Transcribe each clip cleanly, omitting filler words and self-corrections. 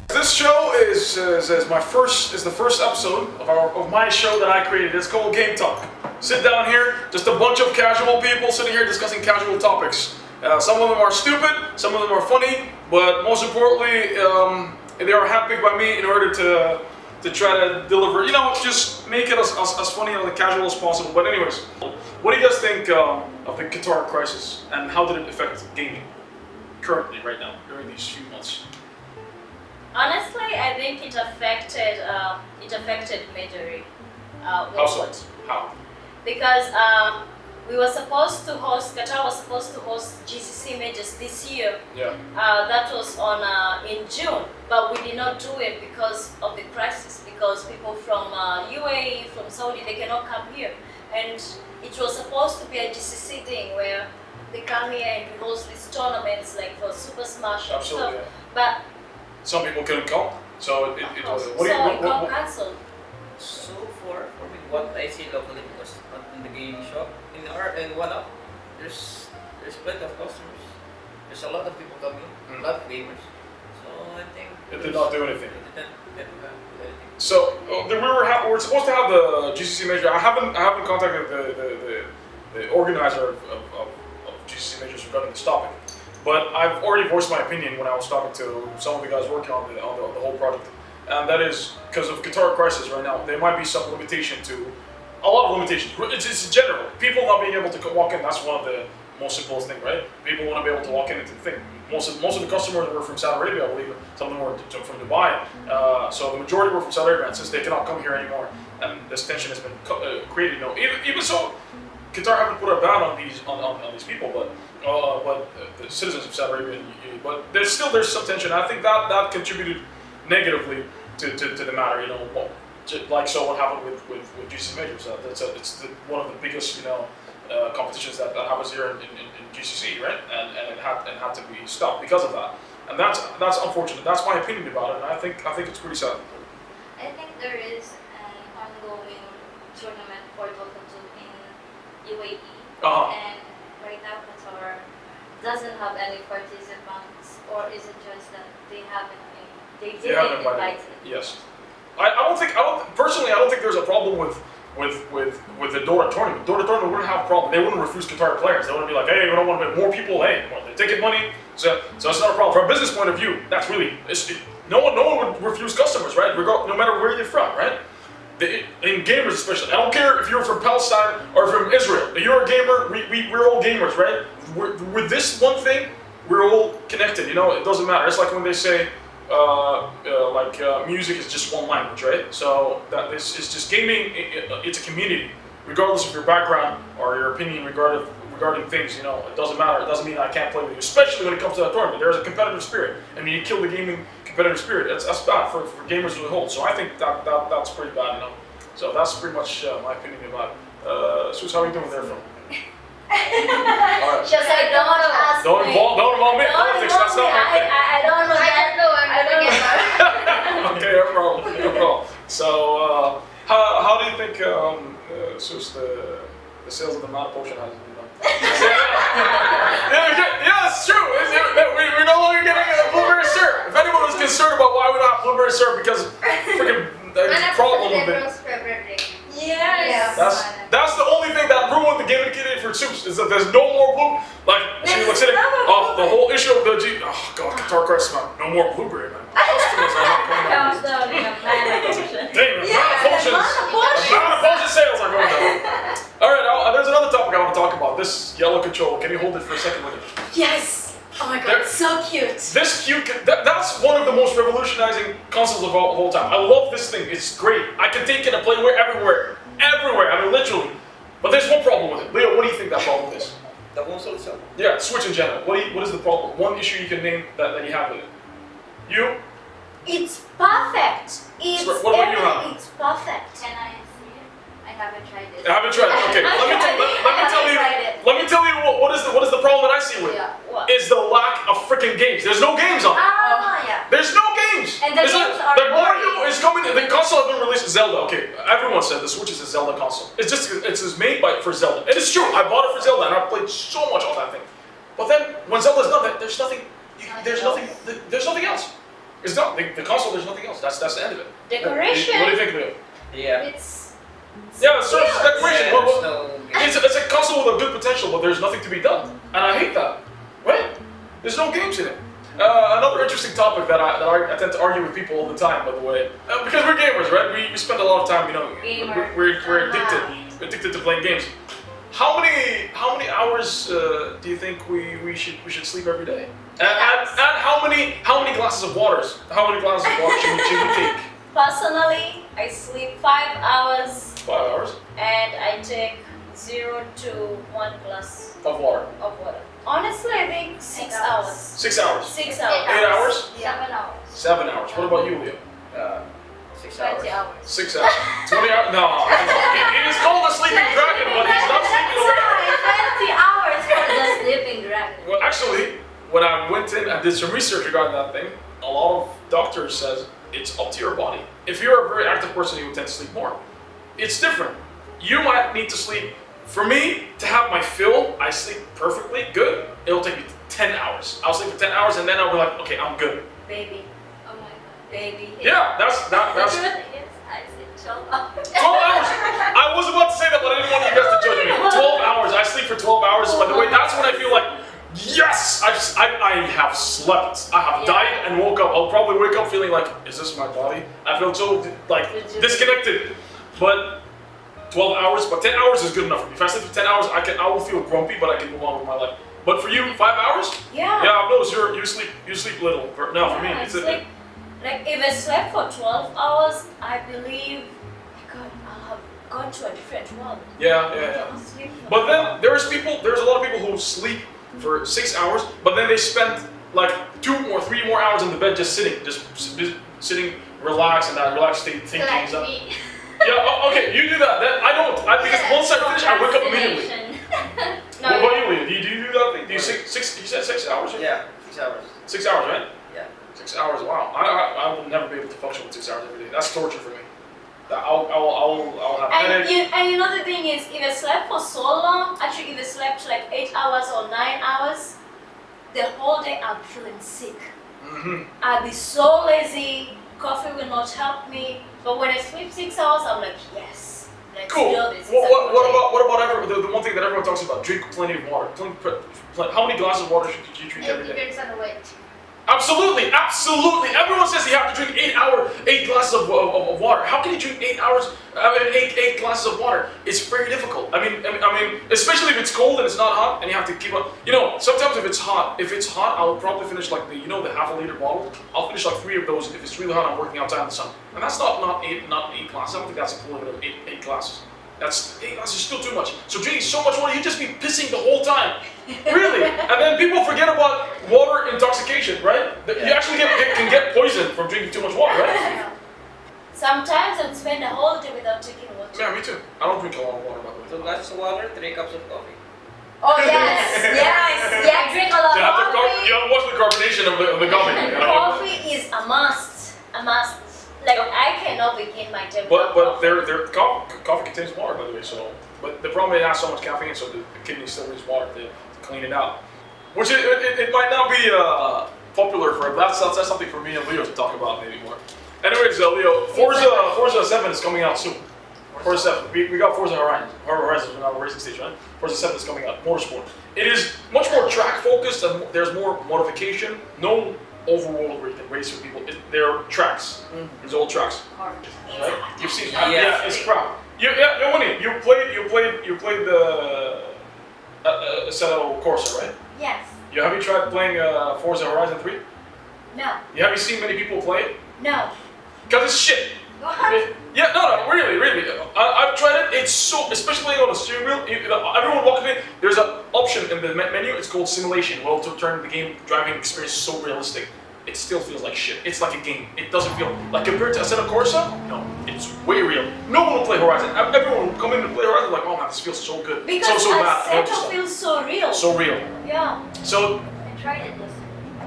This show is the first episode of my show that I created. It's called GameTalk. Sit down here, just a bunch of casual people sitting here discussing casual topics. Some of them are stupid, some of them are funny, but most importantly, they are handpicked by me in order to try to deliver, just make it as funny and as casual as possible. But anyways, what do you guys think of the Qatar crisis, and how did it affect gaming currently, right now, during these few months? Honestly, I think it affected majorly. How so? How? Because Qatar was supposed to host GCC majors this year. Yeah. That was on in June, but we did not do it because of the crisis. Because people from UAE, from Saudi, they cannot come here, and it was supposed to be a GCC thing where they come here and we host these tournaments like for Super Smash and Absolutely, stuff. yeah. But some people couldn't come, so it was. it got cancelled. So for me, what I see locally, because in the gaming shop, in one up, there's plenty of customers. There's a lot of people coming, a lot of gamers. So I think it did not do anything. It didn't do anything. So we're supposed to have the GCC major. I haven't contacted the organizer of GCC majors regarding this topic, but I've already voiced my opinion when I was talking to some of the guys working on the whole project, and that is because of Qatar crisis right now. There might be some limitation to a lot of limitations. It's general. People not being able to walk in. That's one of the most simplest thing, right? People want to be able to walk in into the thing. Most of the customers were from Saudi Arabia, I believe. Some of them were from Dubai. So the majority were from Saudi Arabia, and since they cannot come here anymore, and this tension has been created. Even so, Qatar haven't put a ban on these people, but the citizens of Saudi Arabia. But there's some tension. I think that contributed negatively to the matter. Like so what happened with GCC majors. It's one of the biggest competitions that happens here in GCC, right? And it had to be stopped because of that. And that's unfortunate. That's my opinion about it, and I think it's pretty sad. I think there is an ongoing tournament for Dota 2 in UAE, and right now Qatar doesn't have any participants, or is it just that they didn't invite it? Yes, I don't think there's a problem with the Dota tournament. Dota tournament wouldn't have a problem. They wouldn't refuse Qatar players. They wouldn't be like, hey, we don't want more people. Hey, they ticket money. So that's not a problem. From a business point of view, that's really no one would refuse customers, right? No matter where you're from, right? In gamers especially, I don't care if you're from Palestine or from Israel. If you're a gamer, we're all gamers, right? With this one thing, we're all connected. It doesn't matter. It's like when they say music is just one language, right? So that it's just gaming. It's a community, regardless of your background or your opinion regarding things. It doesn't matter. It doesn't mean I can't play with you, especially when it comes to that tournament. There's a competitive spirit, and when you kill the gaming competitive spirit, that's bad for gamers as a whole. So I think that's pretty bad, So that's pretty much my opinion about it. Sus, how are you doing there, from? Alright. Just like don't ask Don't me. involve me in politics. That's not my thing. I don't know. I don't know. I'm gonna get married. Okay, no problem. So, how do you think, Sus, the sales of the mana potion has been done? Yeah, it's true. We're no longer getting blueberry syrup. If anyone was concerned about why we don't have blueberry syrup, because freaking problem with it. Yes. That's the only thing that ruined the gaming community for Sus, is that there's no more blue. Like she looks at it. Oh, the whole issue of the Qatar crisis, man. No more blueberry, man. Customers are not coming out. Comes down in a mana potion. Dang, mana potion sales are going down. All right, there's another topic I want to talk about. This yellow control. Can you hold it for a second with me? Yes. Oh my god, so cute. This that's one of the most revolutionizing consoles of all time. I love this thing. It's great. I can take it and play everywhere. I mean, literally. But there's one problem with it. Leo, what do you think that problem is? The console itself. Yeah, Switch in general. What is the problem? One issue you can name that you have with it. You? It's perfect. What about you, Hannah? It's perfect. Can I see it? I haven't tried it. I haven't tried it. Okay, let me tell you what is the problem that I see with it. What? Is the lack of freaking games. There's no games on it. Yeah. There's no games. And the games are the Mario is coming. The console has been released. Zelda. Okay, everyone said the Switch is a Zelda console. It's made for Zelda. It is true. I bought it for Zelda and I played so much on that thing. But then when Zelda's done that, there's nothing. There's nothing else. It's not the console. There's nothing else. That's the end of it. Decoration. What do you think, Leo? Yeah. Yeah, it serves decoration. Yeah, Well, there's it's a console with a good potential, but there's nothing to be done, and I hate that. Right? There's no games in it. Another interesting topic that I tend to argue with people all the time, by the way, because we're gamers, right? We spend a lot of time, we're addicted to playing games. How many hours do you think we should sleep every day? And how many glasses of water? How many glasses of water should we take? Personally, I sleep 5 hours. 5 hours And I take 0 to 1 glass of water. Honestly, I think 6 hours. 6 hours. 6 hours. 8 hours. 7 hours. 7 hours. What about you, Leo? 6 hours. 20 hours. 6 hours. 20 hours? No. It is called a sleeping dragon, but he's not sleeping all day. 20 hours for the sleeping dragon. Well, actually, when I went in and did some research regarding that thing, a lot of doctors says it's up to your body. If you're a very active person, you would tend to sleep more. It's different. You might need to sleep. For me, to have my fill, I sleep perfectly good. It'll take me 10 hours. I'll sleep for 10 hours and then I'll be like, okay, I'm good. Baby. Oh my god. Baby. Yeah, that's. The truth is, I sleep 12 hours. 12 hours! I was about to say that, but I didn't want you guys to judge me. 12 hours. I sleep for 12 hours. By the way, that's when I feel like, yes! I have slept. I have died and woke up. I'll probably wake up feeling like, is this my body? I feel so, like, disconnected. But 12 hours, but 10 hours is good enough for me. If I sleep for 10 hours, I will feel grumpy, but I can move on with my life. But for you, 5 hours? Yeah. Yeah, I've noticed you sleep little. No, for me, it's like if I slept for 12 hours, I believe I'll have gone to a different world. Yeah. I'll sleep for But then there's a lot of people who sleep for 6 hours, but then they spend like 2 or 3 more hours in the bed just sitting, relaxed in that relaxed state, thinking. Like Stuff. me. Yeah, okay, you do that. I don't. Because once I finish, I wake up immediately. What about you, Leah? Do you do that thing? Do you you said 6 hours? Yeah, 6 hours. 6 hours, right? Yeah. 6 hours. Wow. I will never be able to function with 6 hours every day. That's torture for me. I'll have headache. And you know the thing is, if I slept for so long, actually if I slept like 8 hours or 9 hours, the whole day I'm feeling sick. Mm-hmm. I'll be so lazy. Coffee will not help me. But when I sleep 6 hours, I'm like, yes, let's Cool. do this. What about the one thing that everyone talks about? Drink plenty of water. How many glasses of water should you drink every day? 80% of weight. Absolutely. Everyone says you have to drink 8 glasses of water. How can you drink 8 hours? Eight glasses of water. It's very difficult. I mean, especially if it's cold and it's not hot, and you have to keep on. Sometimes if it's hot, I'll probably finish like the half a liter bottle. I'll finish like 3 of those if it's really hot. I'm working outside in the sun, and that's not eight glasses. I don't think that's equivalent of eight glasses. That's 8 glasses is still too much. So drinking so much water, you just be pissing the whole time. Really? And then people forget about water intoxication, right? You actually can get poisoned from drinking too much water, right? Sometimes I'll spend a whole day without taking water. Yeah, me too. I don't drink a lot of water, by the way. 2 glasses of water, 3 cups of coffee. Oh yes, I drink a lot of coffee. You have to watch the carbonation of the coffee. Coffee is a must. Like I cannot begin my day. But coffee contains water, by the way. So, but the problem is it has so much caffeine, so the kidney still needs water to clean it out. Which it might not be popular for. That's something for me and Leo to talk about maybe more. Anyways, Leo, Forza 7 is coming out soon. Forza 7. We got Forza Horizon. We're now racing stage, right? Forza 7 is coming out. Motorsport. It is much more track focused and there's more modification. No overworld where you can race with people. They're tracks. There's old tracks. Right? You've seen. Yeah, it's crap. Winnie, you played the Assetto Corsa, right? Yes. Have you tried playing Forza Horizon 3? No. Have you seen many people play it? No. Because it's shit. Yeah, no, really. I've tried it. It's so, especially on a steering wheel. Everyone walking in, there's an option in the menu. It's called simulation. Well, to turn the game driving experience so realistic, it still feels like shit. It's like a game. It doesn't feel like compared to Assetto Corsa. No, it's way real. No one will play Horizon. Everyone will come in and play Horizon like, oh man, this feels so good. Because so bad. Assetto feels so real. So real. Yeah. So. I tried it this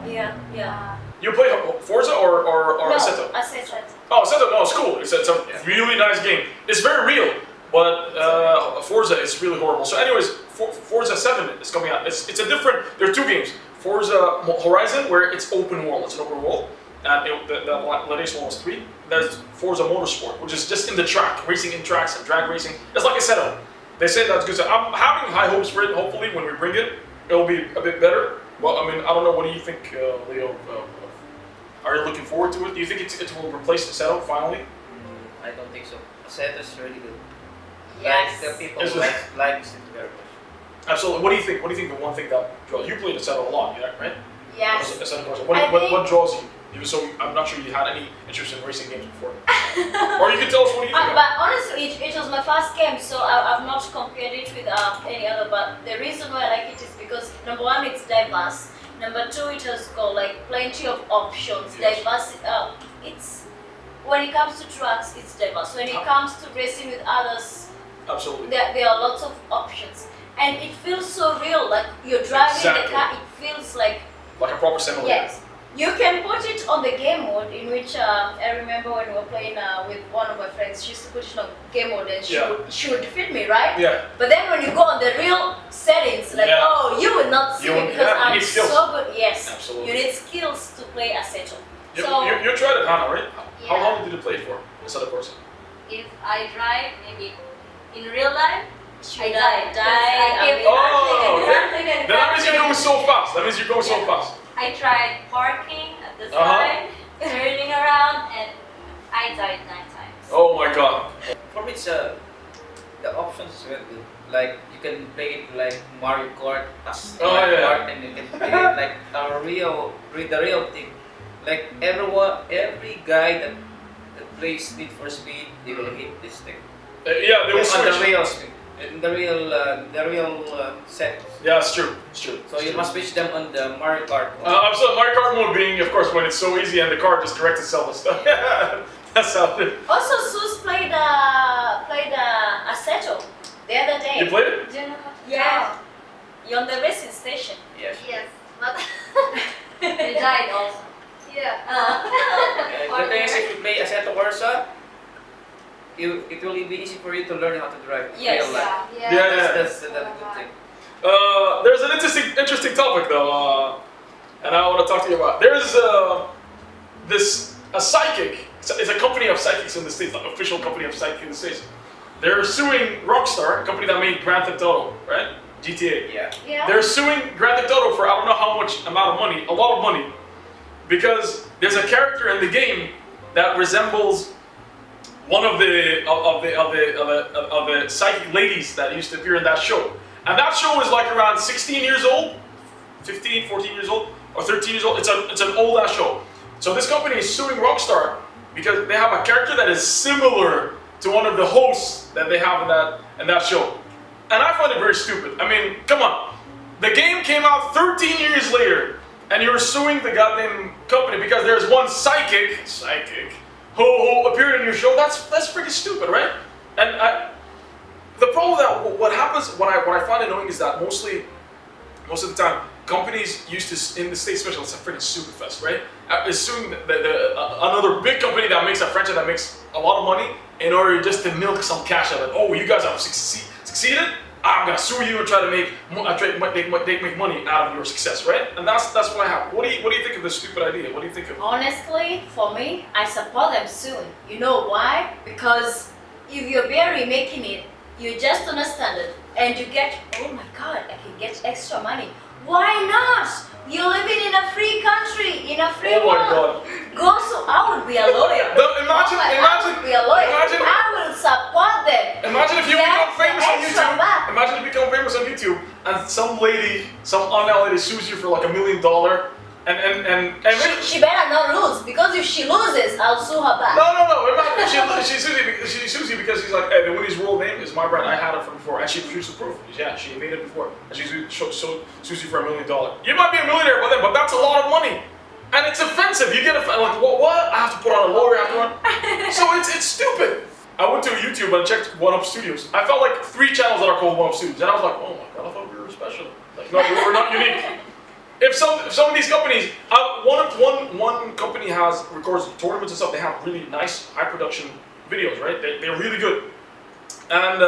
week. Yeah. You play Forza or no, Assetto? Assetto. Oh, Assetto, no, it's cool. It's a really nice game. It's very real, but Forza is really horrible. So anyways, Forza 7 is coming out. It's a different. There are two games. Forza Horizon, where it's open world. It's an open world. And the latest one was 3. There's Forza Motorsport, which is just in the track, racing in tracks and drag racing. It's like a setup. They say that's good. So I'm having high hopes for it. Hopefully, when we bring it, it'll be a bit better. Well, I mean, I don't know. What do you think, Leo? Are you looking forward to it? Do you think it will replace the setup finally? I don't think so. Assetto is really good. Yes. Like, the people Is it? like it very much. Absolutely. What do you think? What do you think the one thing that draws you? Played Assetto a lot, yeah, right? Yes. Assetto Corsa. I think- What draws you? Even so, I'm not sure you had any interest in racing games before. Or you can tell us what do you think. But honestly, it was my first game, so I've not compared it with any other. But the reason why I like it is because number one, it's diverse. Number two, it has got like plenty of options. Yes. Diverse. It's when it comes to tracks, it's diverse. When it comes to racing with others, Absolutely. there are lots of options, and it feels so real. Like you're driving the Exactly. car, it feels like Like a proper simulator. yes. You can put it on the game mode, in which I remember when we were playing with one of my friends, she used to put it on game mode and she would defeat me, right? Yeah. But then when you go on the real settings, like, Yeah. oh, you will not see You me will- because yeah, you I'm need skills. so good. Yes. Absolutely. You need skills to play Assetto. You, So, you tried it, Hannah, right? How Yeah. long did you play it for? Assetto Corsa. If I drive, maybe in real life, should I I die. die? I keep Oh, crashing and Then that means you're going so fast. That means you're going so Yeah. fast. I tried parking at the Uh-huh. side, turning around, and I died 9 times. Oh my god. For me, it's the options is very good. Like you can play it like Mario Kart, as Oh, Mario yeah. Kart, and you can play it like the real thing. Like every guy that plays Need for Speed, they will hit this thing. Yeah, they will On the switch. real speed, in the real settings. Yeah, it's true. It's true. So you must switch them on the Mario Kart. I'm sorry, Mario Kart mode being, of course, when it's so easy and the car just corrects itself and stuff. That's how it is. also, Sus played Assetto the other day. You played it? Do you know how to Yeah. drive? You're on the racing station. Yes. Yes, but you died also. Yeah. The thing is, if you play Assetto Corsa, it will be easy for you to learn how to drive in Yes. real life. Yeah. That's the good thing. There's an interesting topic though, and I want to talk to you about. There's a psychic. It's a company of psychics in the States, like official company of psychics in the States. They're suing Rockstar, a company that made Grand Theft Auto, right? GTA. Yeah. Yeah. They're suing Grand Theft Auto for I don't know how much amount of money, a lot of money, because there's a character in the game that resembles one of the psychic ladies that used to appear in that show. And that show is like around 16 years old, 15, 14 years old, or 13 years old. It's an old ass show. So this company is suing Rockstar because they have a character that is similar to one of the hosts that they have in that show. And I find it very stupid. I mean, come on. The game came out 13 years later, and you're suing the goddamn company because there's one psychic who appeared in your show. That's freaking stupid, right? And the problem that what happens, what I find annoying is that most of the time, companies used to, in the States especially, it's a freaking super fest, right? Is suing another big company that makes a franchise that makes a lot of money in order just to milk some cash out of it. Oh, you guys have succeeded? I'm gonna sue you and try to make money out of your success, right? And that's what I have. What do you think of this stupid idea? What do you think of? Honestly, for me, I support them soon. You know why? Because if you're barely making it, you just understand it and you get, oh my god, I can get extra money. Why not? You're living in a free country, in a free Oh my world. god. Go so I would be a lawyer. Imagine, I would be a lawyer. imagine- I will support them. Imagine if you Get become famous the on extra YouTube. back. Imagine if you become famous on YouTube and some lady, some unknown lady sues you for like $1 million, and She better not lose, because if she loses, I'll sue her back. no. Imagine she sues you because she's like, hey, the Winnie's real name is my brand. I had it from before, and she produced the proof. Yeah, she made it before, and she sues you for $1 million. You might be a millionaire by then, but that's a lot of money. And it's offensive. You get like, what? I have to put on a lawyer after. So it's stupid. I went to YouTube and checked One Up Studios. I felt like 3 channels that are called One Up Studios, and I was like, oh my god, I thought we were special. Like, no, we're not unique. If some of these companies, one company records tournaments and stuff. They have really nice, high production videos, right? They're really good. And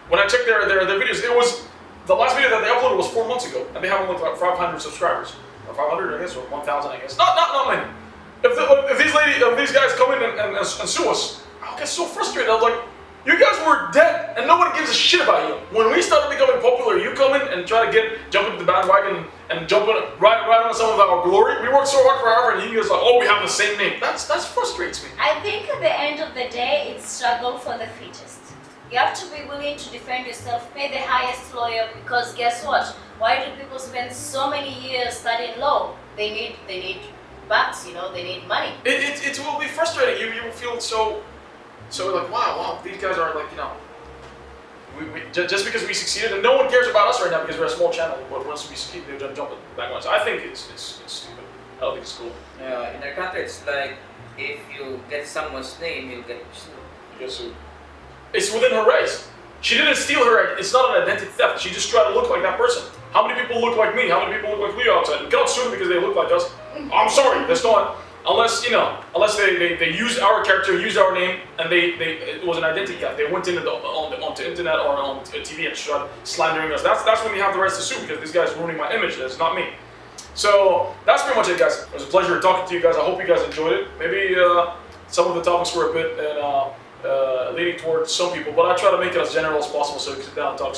when I checked their videos, the last video that they uploaded was 4 months ago, and they have only like 500 subscribers, or 500 I guess, or 1,000 I guess. Not many. If these guys come in and sue us, I'll get so frustrated. I was like, you guys were dead, and nobody gives a shit about you. When we started becoming popular, you come in and try to jump into the bandwagon and jump in right on some of our glory. We worked so hard forever, and you guys like, oh, we have the same name. That frustrates me. I think at the end of the day, it's struggle for the fittest. You have to be willing to defend yourself, pay the highest lawyer, because guess what? Why do people spend so many years studying law? They need bucks, you know, they need money. It will be frustrating. You will feel so like, wow, these guys are like, you know, we just because we succeeded, and no one cares about us right now because we're a small channel, but once we succeed, they don't jump back on us. I think it's stupid. I don't think it's cool. Yeah, in our country, it's like if you get someone's name, you'll get sued. You get sued. It's within her rights. She didn't steal her. It's not an identity theft. She just tried to look like that person. How many people look like me? How many people look like Leo outside? We cannot sue them because they look like us. I'm sorry, that's not. Unless they use our character, use our name, and it was an identity theft. They went into onto internet or on TV and started slandering us. That's when we have the rights to sue because this guy's ruining my image. That's not me. So that's pretty much it, guys. It was a pleasure talking to you guys. I hope you guys enjoyed it. Maybe some of the topics were a bit leading towards some people, but I try to make it as general as possible so we can sit down and talk.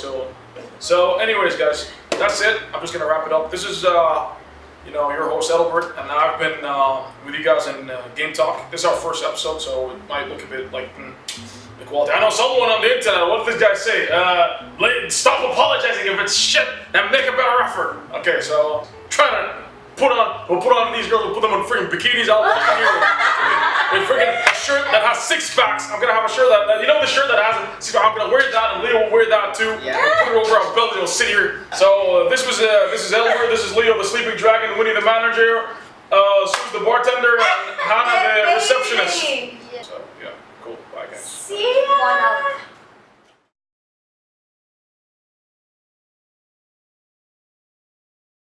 So anyways, guys, that's it. I'm just gonna wrap it up. This is your host Adilbeart, and I've been with you guys in GameTalk. This is our first episode, so it might look a bit like the quality. I know someone on the internet. What did this guy say? Stop apologizing if it's shit and make a better effort. Okay, so try to we'll put on these girls. We'll put them in freaking bikinis. I'll walk in here with freaking a shirt that has 6 packs. I'm gonna have a shirt that the shirt that has 6 packs. I'm gonna wear that, and Leo will wear that too. Yeah. We'll put it over our belt and we'll sit here. So this is Adilbeart. This is Leo, the sleeping dragon. Winnie, the manager. Sue's the bartender, and Hannah, the receptionist.